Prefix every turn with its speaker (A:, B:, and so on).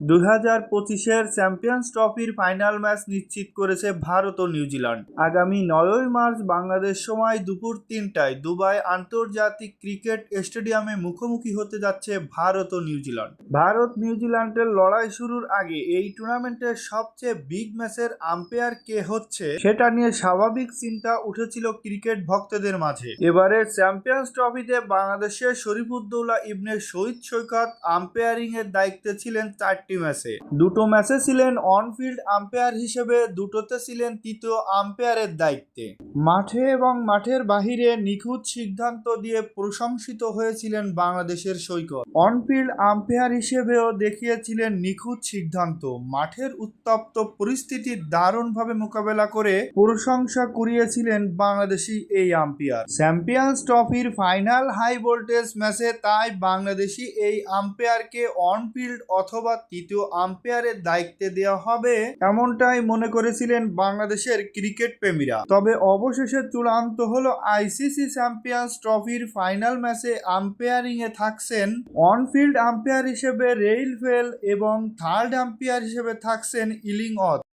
A: 2025-এর champions ট্রফির final match নিশ্চিত করেছে ভারত ও নিউজিল্যান্ড। আগামী 9ই মার্চ বাংলাদেশ সময় দুপুর 3টায় দুবাই আন্তর্জাতিক ক্রিকেট স্টেডিয়ামে মুখোমুখি হতে যাচ্ছে ভারত ও নিউজিল্যান্ড। ভারত নিউজিল্যান্ডের লড়াই শুরুর আগে এই টুর্নামেন্টের সবচেয়ে বিগ ম্যাচের আম্পায়ার কে হচ্ছে সেটা নিয়ে স্বাভাবিক চিন্তা উঠেছিল ক্রিকেট ভক্তদের মাঝে। এবারের চ্যাম্পিয়ন্স ট্রফিতে বাংলাদেশের শরীফুদ্দৌলা ইবনে শহীদ সৈকত আম্পায়ারিং এর দায়িত্বে ছিলেন 4টি ম্যাচে। দুটো ম্যাচে ছিলেন অনফিল্ড আম্পায়ার হিসেবে, দুটোতে ছিলেন তৃতীয় আম্পায়ারের দায়িত্বে। মাঠে এবং মাঠের বাহিরে নিখুঁত সিদ্ধান্ত দিয়ে প্রশংসিত হয়েছিলেন বাংলাদেশের সৈকত। অনফিল্ড আম্পায়ার হিসেবেও দেখিয়েছিলেন নিখুঁত সিদ্ধান্ত। মাঠের উত্তপ্ত পরিস্থিতি দারুণভাবে মোকাবেলা করে প্রশংসা কুড়িয়েছিলেন বাংলাদেশি এই আম্পায়ার। চ্যাম্পিয়ন্স ট্রফির ফাইনাল হাই ভোল্টেজ ম্যাচে তাই বাংলাদেশি এই আম্পায়ারকে অনফিল্ড অথবা তৃতীয় আম্পায়ারের দায়িত্বে দেওয়া হবে এমনটাই মনে করেছিলেন বাংলাদেশের ক্রিকেট প্রেমীরা। তবে অবশেষে চূড়ান্ত হলো আইসিসি চ্যাম্পিয়ন্স ট্রফির ফাইনাল ম্যাচে আম্পায়ারিং এ থাকছেন অনফিল্ড আম্পায়ার হিসেবে রেইল ফেল এবং থার্ড আম্পায়ার হিসেবে থাকছেন ইলিং অথ।